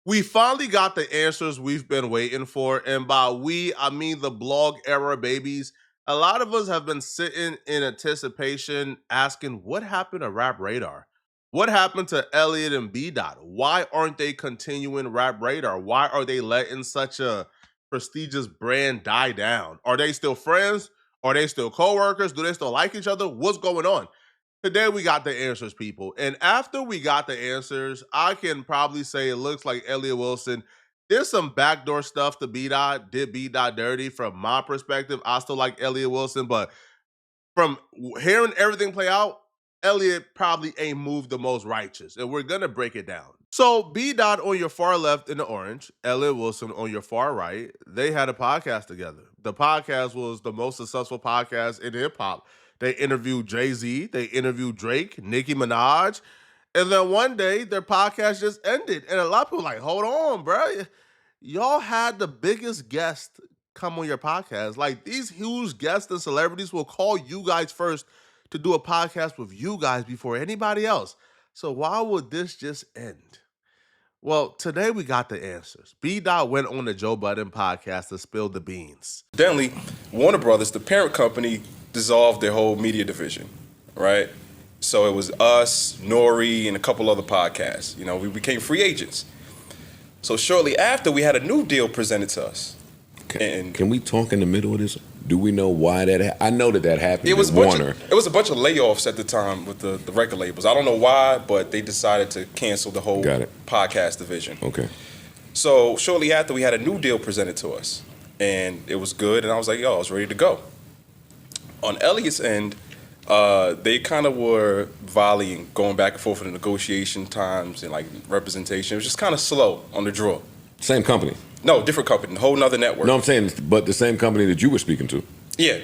We finally got the answers we've been waiting for. And by we, I mean the blog era babies. A lot of us have been sitting in anticipation asking what happened to Rap Radar? What happened to Elliot and B Dot? Why aren't they continuing Rap Radar? Why are they letting such a prestigious brand die down? Are they still friends? Are they still co-workers? Do they still like each other? What's going on? Today we got the answers, people. And after we got the answers, I can probably say it looks like Elliot Wilson. There's some backdoor stuff to B Dot, did B Dot dirty from my perspective. I still like Elliot Wilson, but from hearing everything play out, Elliot probably ain't moved the most righteous. And we're gonna break it down. So B Dot on your far left in the orange, Elliot Wilson on your far right, they had a podcast together. The podcast was the most successful podcast in hip hop. They interviewed Jay-Z, they interviewed Drake, Nicki Minaj, and then one day their podcast just ended. And a lot of people were like, hold on, bro. Y'all had the biggest guest come on your podcast. Like, these huge guests and celebrities will call you guys first to do a podcast with you guys before anybody else. So why would this just end? Well, today we got the answers. B Dot went on the Joe Budden podcast to spill the beans. Evidently, Warner Brothers, the parent company, dissolved their whole media division, right? So it was us, Nori, and a couple other podcasts. You know, we became free agents. So shortly after, we had a new deal presented to us. Can we talk in the middle of this? Do we know why that happened? I know that happened It was with Warner. it was a bunch of layoffs at the time with the record labels. I don't know why, but they decided to cancel the whole podcast division. Okay. So shortly after, we had a new deal presented to us. And it was good, and I was like, yo, I was ready to go. On Elliot's end, they kind of were volleying, going back and forth in the negotiation times and like representation. It was just kind of slow on the draw. Same company? No, different company, a whole nother network. No, I'm saying, but the same company that you were speaking to. Yeah.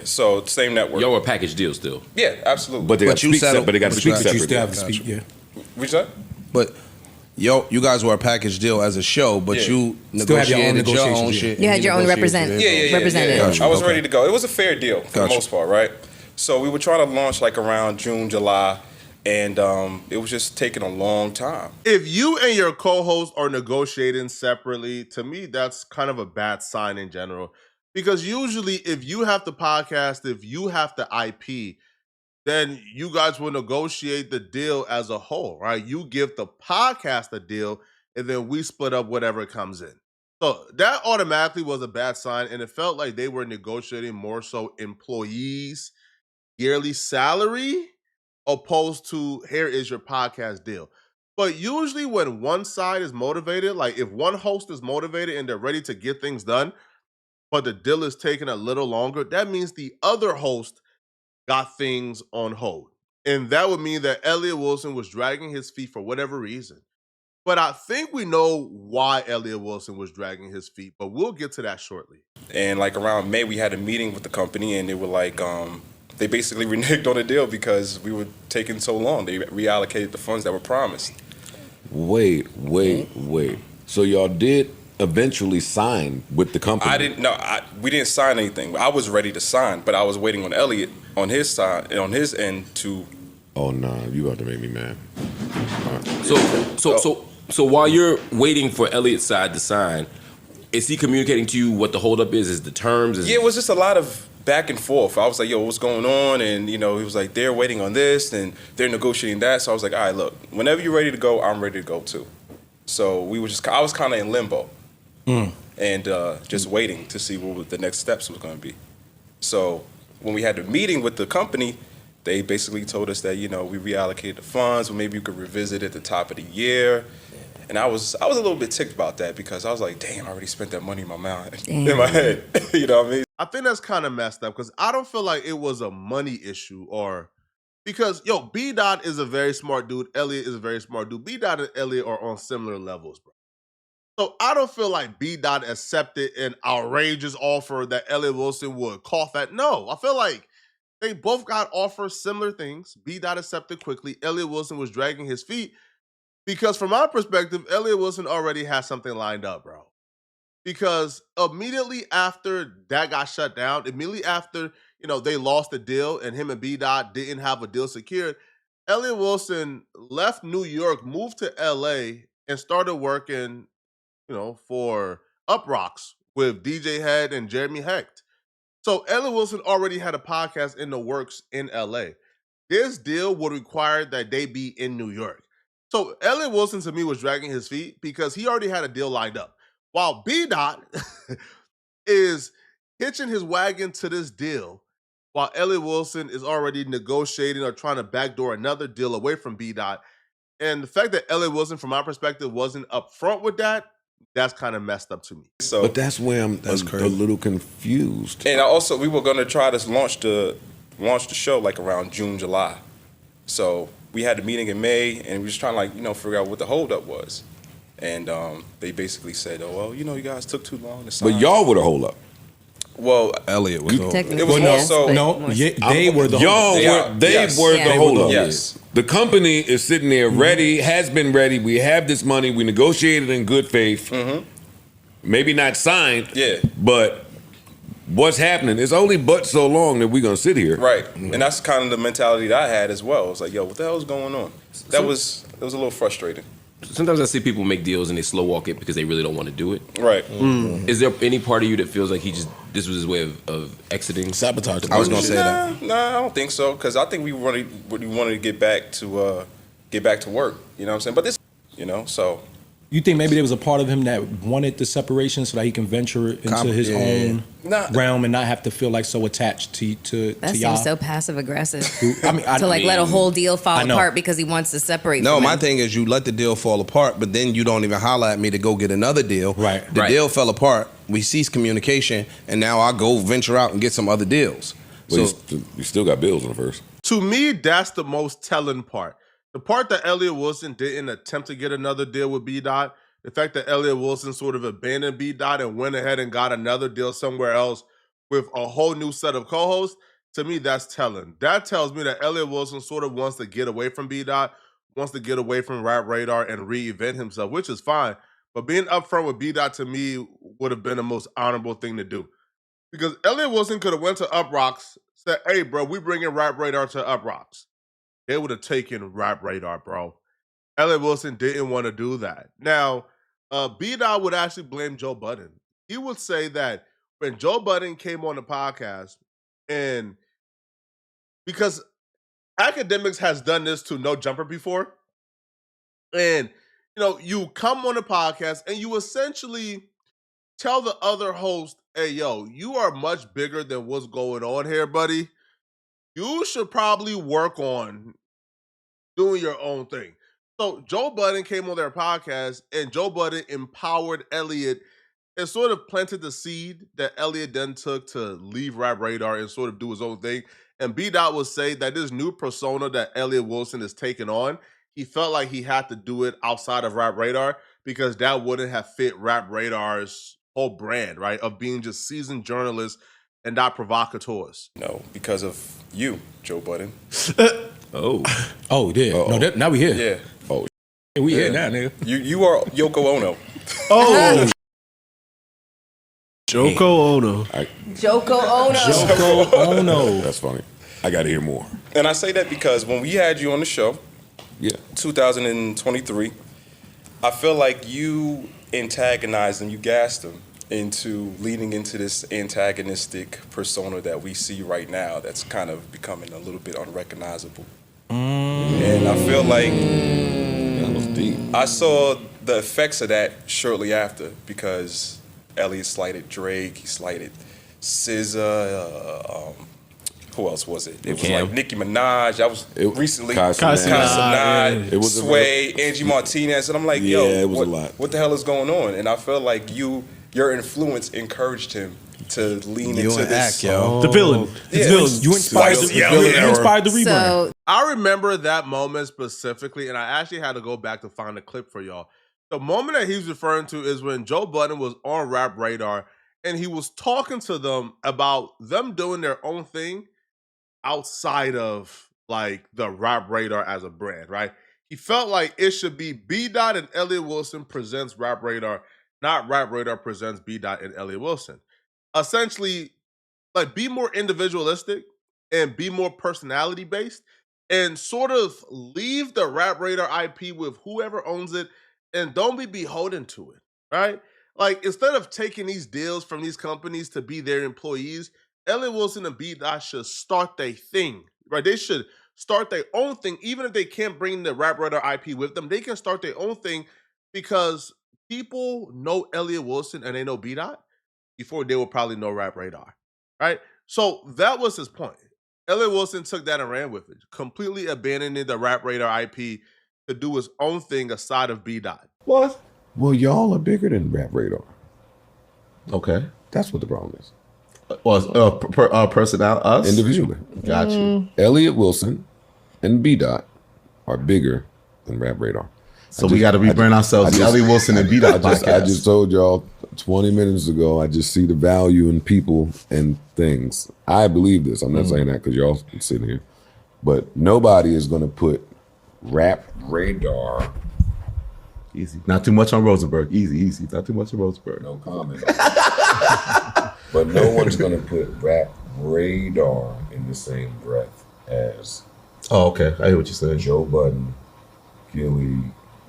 So same network. Y'all were a package deal still. Yeah, absolutely. But they got to speak separate. But they got to speak separate. You still have to speak. Yeah. What'd you say? But you guys were a package deal as a show, but you negotiated your own shit. You had your own representative. Yeah. I was ready to go. It was a fair deal for the most part, right? So we were trying to launch like around June, July, and it was just taking a long time. If you and your co-host are negotiating separately, to me, that's kind of a bad sign in general. Because usually if you have the podcast, if you have the IP, then you guys will negotiate the deal as a whole, right? You give the podcast a deal, and then we split up whatever comes in. So that automatically was a bad sign, and it felt like they were negotiating more so employees' yearly salary opposed to here is your podcast deal. But usually when one side is motivated, like if one host is motivated and they're ready to get things done, but the deal is taking a little longer, that means the other host got things on hold. And that would mean that Elliot Wilson was dragging his feet for whatever reason. But I think we know why Elliot Wilson was dragging his feet, but we'll get to that shortly. And like around May, we had a meeting with the company, and they were like, they basically reneged on the deal because we were taking so long. They reallocated the funds that were promised. Wait. So y'all did eventually sign with the company? We didn't sign anything. I was ready to sign, but I was waiting on Elliot on his side, on his end to. Oh no, you about to make me mad. Right. So while you're waiting for Elliot's side to sign, is he communicating to you what the holdup is? Is the terms? Yeah, it was just a lot of back and forth. I was like, yo, what's going on? And, he was like, they're waiting on this and they're negotiating that. So I was like, all right, look, whenever you're ready to go, I'm ready to go too. So I was kind of in limbo and just waiting to see what the next steps was going to be. So when we had the meeting with the company, they basically told us that, we reallocated the funds, or maybe you could revisit at the top of the year. And I was a little bit ticked about that because I was like, damn, I already spent that money in my mind, in my head. You know what I mean? I think that's kind of messed up because I don't feel like it was a money issue because, B Dot is a very smart dude. Elliot is a very smart dude. B Dot and Elliot are on similar levels, bro. So I don't feel like B Dot accepted an outrageous offer that Elliot Wilson would cough at. No, I feel like they both got offers similar things. B Dot accepted quickly. Elliot Wilson was dragging his feet. Because from my perspective, Elliot Wilson already has something lined up, bro. Because immediately after that got shut down, immediately after, they lost the deal and him and B-Dot didn't have a deal secured, Elliot Wilson left New York, moved to LA, and started working, for Up Rocks with DJ Head and Jeremy Hecht. So Elliot Wilson already had a podcast in the works in LA. This deal would require that they be in New York. So Elliot Wilson to me was dragging his feet because he already had a deal lined up. While B Dot is hitching his wagon to this deal, while Elliot Wilson is already negotiating or trying to backdoor another deal away from B Dot. And the fact that Elliot Wilson, from my perspective, wasn't upfront with that's kind of messed up to me. So, but that's where I'm a little confused. And also, we were going to try to launch the show like around June, July. So we had the meeting in May, and we were just trying to figure out what the holdup was. And they basically said, "Oh well, you guys took too long to sign." But y'all were the holdup. Well, Elliot was the holdup. It was also they were the holdup. They were the holdup. Yes. The company is sitting there ready, has been ready. We have this money. We negotiated in good faith. Mm-hmm. Maybe not signed. Yeah. But what's happening? It's only but so long that we're gonna sit here. Right. Mm-hmm. And that's kind of the mentality that I had as well. It's like, yo, what the hell is going on? It was a little frustrating. Sometimes I see people make deals and they slow walk it because they really don't want to do it. Right. Mm. Is there any part of you that feels like this was his way of exiting? Sabotage. I was gonna say that. Nah, I don't think so. Because I think we wanted to get back to work. You know what I'm saying? But this, so. You think maybe there was a part of him that wanted the separation so that he can venture into his own realm and not have to feel like so attached to that y'all? Seems so passive aggressive. To let a whole deal fall apart because he wants to separate. No, from my him. thing is you let the deal fall apart, but then you don't even holler at me to go get another deal. Right. The deal fell apart. We ceased communication, and now I go venture out and get some other deals. But you still got bills in the first. To me, that's the most telling part. The part that Elliot Wilson didn't attempt to get another deal with B Dot, the fact that Elliot Wilson sort of abandoned B Dot and went ahead and got another deal somewhere else with a whole new set of co-hosts, to me, that's telling. That tells me that Elliot Wilson sort of wants to get away from B Dot, wants to get away from Rap Radar and reinvent himself, which is fine. But being upfront with B Dot to me would have been the most honorable thing to do. Because Elliot Wilson could have went to Up Rocks, said, "Hey, bro, we bringing Rap Radar to Up Rocks." They would have taken Rap Radar, bro. Elliot Wilson didn't want to do that. Now, B-Dot would actually blame Joe Budden. He would say that when Joe Budden came on the podcast, and because Academics has done this to No Jumper before, and, you come on the podcast and you essentially tell the other host, "Hey, yo, you are much bigger than what's going on here, buddy. You should probably work on doing your own thing." So Joe Budden came on their podcast, and Joe Budden empowered Elliot and sort of planted the seed that Elliot then took to leave Rap Radar and sort of do his own thing. And B-Dot would say that this new persona that Elliot Wilson is taking on, he felt like he had to do it outside of Rap Radar because that wouldn't have fit Rap Radar's whole brand, right, of being just seasoned journalists and not provocateurs. No, because of you, Joe Budden. Oh, yeah. Uh-oh. No, now we here. Yeah. Oh, we here now, nigga. You are Yoko Ono. Oh. Joko Ono. Joko Ono. That's funny. I got to hear more. And I say that because when we had you on the show, 2023, I feel like you antagonized him, you gassed him into leading into this antagonistic persona that we see right now that's kind of becoming a little bit unrecognizable. And I feel like that was deep. I saw the effects of that shortly after because Elliot slighted Drake, he slighted SZA, who else was it? It was like Nicki Minaj. I was recently Casanat, it was Sway, Angie Martinez, and I'm like, it was a lot. What the hell is going on? And I feel like your influence encouraged him to lean into this. The villain. Yeah. You inspired the rebrand. So I remember that moment specifically, and I actually had to go back to find a clip for y'all. The moment that he's referring to is when Joe Budden was on Rap Radar, and he was talking to them about them doing their own thing outside of like the Rap Radar as a brand, right? He felt like it should be B-Dot and Elliot Wilson presents Rap Radar, not Rap Radar presents B-Dot and Elliot Wilson. Essentially, like, be more individualistic and be more personality based and sort of leave the Rap Radar IP with whoever owns it and don't be beholden to it, right? Like, instead of taking these deals from these companies to be their employees, Elliot Wilson and B. Dot should start their thing, right? They should start their own thing, even if they can't bring the Rap Radar IP with them. They can start their own thing because people know Elliot Wilson and they know B. Dot before they will probably know Rap Radar, right? So that was his point. Elliot Wilson took that and ran with it, completely abandoning the Rap Radar IP to do his own thing aside of B. Dot. What? Well, y'all are bigger than Rap Radar. Okay. That's what the problem is. Well, personnel, us? Individually. Got you. Elliot Wilson and B. Dot are bigger than Rap Radar. So we got to rebrand ourselves, the Elliot Wilson and B. Dot podcast. I just told y'all 20 minutes ago, I just see the value in people and things. I believe this. I'm not saying that because y'all sitting here. But nobody is going to put Rap Radar. Easy. Not too much on Rosenberg. Easy. Not too much on Rosenberg. No comment. But no one's going to put Rap Radar in the same breath as Oh, okay. I hear what you're saying. Joe Budden, Gilly,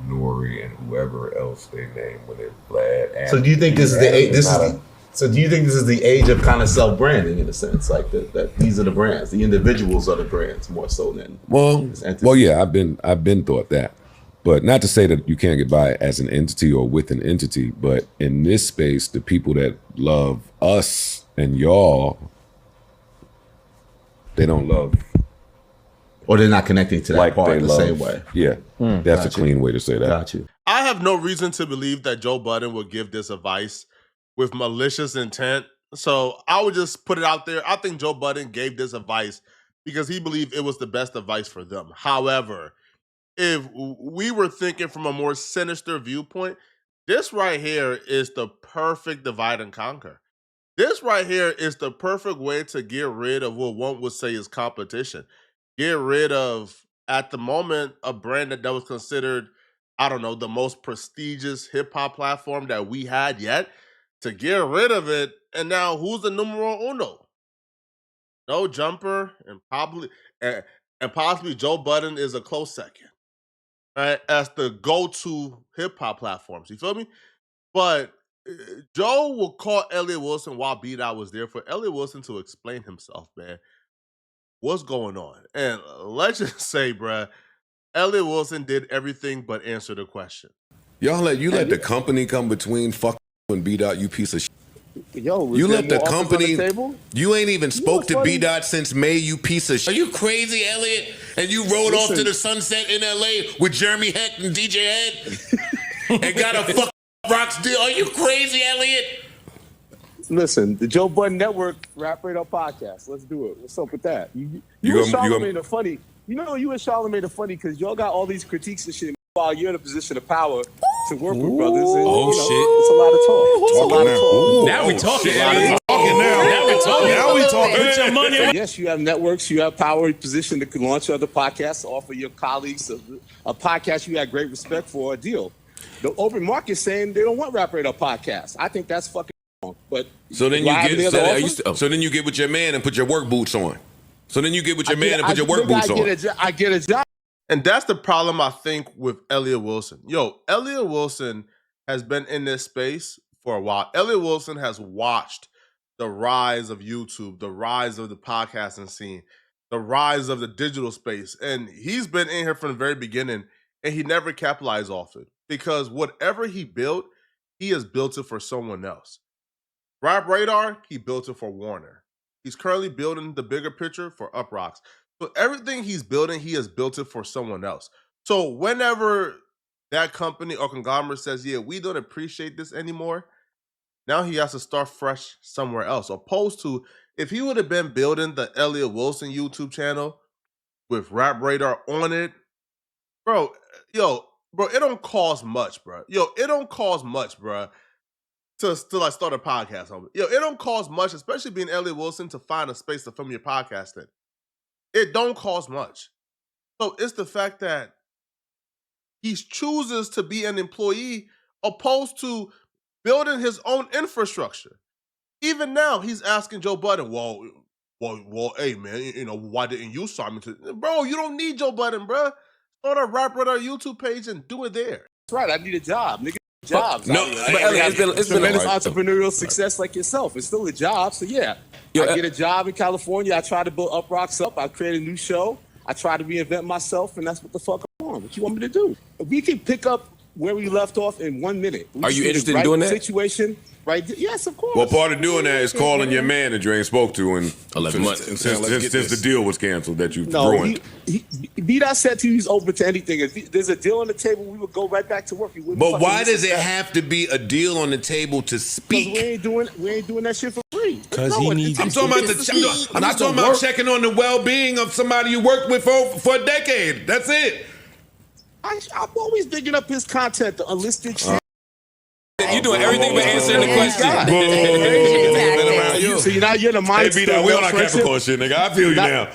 Nori, and whoever else they name when they're glad. So do you think this is the age? So do you think this is the age of kind of self-branding in a sense, like that these are the brands, the individuals are the brands more so than yeah, I've been thought that, but not to say that you can't get by as an entity or with an entity, but in this space, the people that love us and y'all, they don't love. Or they're not connecting to that like part they the same way. Yeah, that's a clean way to say that. Got you. I have no reason to believe that Joe Budden would give this advice with malicious intent. So I would just put it out there. I think Joe Budden gave this advice because he believed it was the best advice for them. However, if we were thinking from a more sinister viewpoint, this right here is the perfect divide and conquer. This right here is the perfect way to get rid of what one would say is competition. Get rid of, at the moment, a brand that was considered, I don't know, the most prestigious hip hop platform that we had yet. To get rid of it, and now who's the numero uno? No Jumper, and possibly Joe Budden is a close second, right? As the go-to hip hop platforms. You feel me? But Joe will call Elliot Wilson while B. Dot was there for Elliot Wilson to explain himself, man. What's going on? And let's just say, bruh, Elliot Wilson did everything but answer the question. Y'all let the company come between fuck and B. Dot, you piece of shit. Yo, you let the company. You ain't even spoke to B. Dot since May, you piece of shit. Are you crazy, Elliot? And you rode off to the sunset in LA with Jeremy Heck and DJ Head and got a fuck rocks deal. Are you crazy, Elliot? Listen, the Joe Budden Network Rap Radar podcast. Let's do it. What's up with that? You and Charlamagne are funny. You know, you and Charlamagne are funny because y'all got all these critiques and shit while you're in a position of power to work with brothers. And, it's a lot of talk. It's a lot of talk. Now we talking. Now we talking. Put your money. Yes, you have networks. You have power position to launch other podcasts, offer your colleagues a podcast you have great respect for a deal. The open market saying they don't want Rap Radar podcasts. I think that's fucking wrong. But so then you get with your man and put your work boots on. I get a job. And that's the problem, I think, with Elliot Wilson. Elliot Wilson has been in this space for a while. Elliot Wilson has watched the rise of YouTube, the rise of the podcasting scene, the rise of the digital space. And he's been in here from the very beginning, and he never capitalized off it. Because whatever he built, he has built it for someone else. Rap Radar, he built it for Warner. He's currently building the bigger picture for Uproxx. So everything he's building, he has built it for someone else. So whenever that company or conglomerate says, yeah, we don't appreciate this anymore, now he has to start fresh somewhere else. Opposed to, if he would have been building the Elliot Wilson YouTube channel with Rap Radar on it, bro, it don't cost much, bro. It don't cost much, bro, to like start a podcast on it. It don't cost much, especially being Elliot Wilson, to find a space to film your podcast in. It don't cost much. So it's the fact that he chooses to be an employee opposed to building his own infrastructure. Even now, he's asking Joe Budden, well, hey, man, why didn't you sign me to... Bro, you don't need Joe Budden, bro. Start a Rap Radar YouTube page and do it there. That's right. I need a job, nigga. Jobs. No, but Elliot, it's been tremendous entrepreneurial success like yourself. It's still a job. So yeah, I get a job in California. I try to build Up Rocks up. I create a new show. I try to reinvent myself, and that's what the fuck I'm on. What you want me to do? We can pick up where we left off in 1 minute. Are you interested in doing that? Situation, right? Yes, of course. Well, part of doing that is calling your manager ain't spoke to in 11 months since the deal was canceled that you ruined. B-Dot said to you he's open to anything. If there's a deal on the table, we would go right back to work. But why does it have to be a deal on the table to speak? Because we ain't doing that shit for free. Because he needs. I'm talking about I'm not talking about checking on the well-being of somebody you worked with for a decade. That's it. I'm always digging up his content, the unlisted shit. You doing everything but answering the question. So you're the monitor. Hey, we on our Capricorn shit, nigga. I feel you now.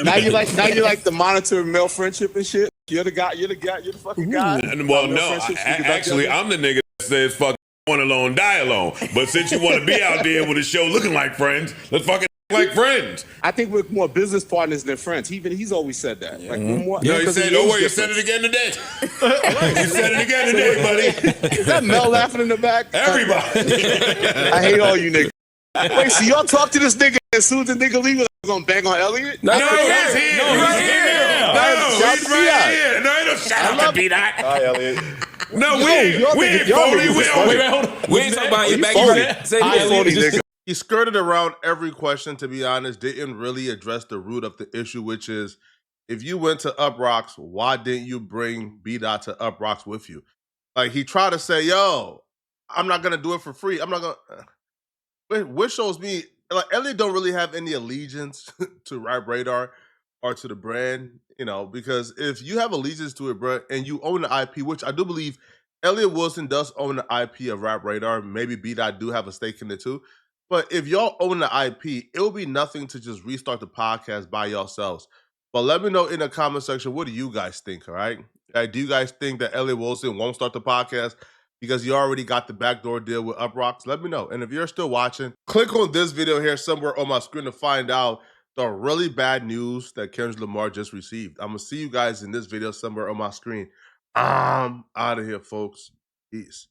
Now you're like the monitor of male friendship and shit. You're the guy. You're the fucking guy. Well, no, actually, I'm the nigga that says fuck one alone, die alone. But since you want to be out there with a show looking like friends, let's fucking like friends. I think we're more business partners than friends. He's always said that. Like, more, no, he said, don't worry, you said it again today. You said it again today, buddy. Is that Mel laughing in the back? Everybody. I hate all you niggas. Wait, so y'all talk to this nigga as soon as the nigga leaves, we're gonna bang on Elliot? No, he's here. No, he's here. No, he's right here. No, ain't no shout out to B-Dot. Hi, Elliot. No, we ain't phony. We ain't talking about your back. He skirted around every question, to be honest, didn't really address the root of the issue, which is, if you went to Up Rocks, why didn't you bring B-Dot to Up Rocks with you? Like, he tried to say, yo, I'm not going to do it for free. I'm not going to... Which shows me, like, Elliot don't really have any allegiance to Rap Radar or to the brand, because if you have allegiance to it, bro, and you own the IP, which I do believe Elliot Wilson does own the IP of Rap Radar, maybe B-Dot do have a stake in it too. But if y'all own the IP, it will be nothing to just restart the podcast by yourselves. But let me know in the comment section, what do you guys think, all right? Do you guys think that Elliot Wilson won't start the podcast because you already got the backdoor deal with Up Rocks? Let me know. And if you're still watching, click on this video here somewhere on my screen to find out the really bad news that Kendrick Lamar just received. I'm going to see you guys in this video somewhere on my screen. I'm out of here, folks. Peace.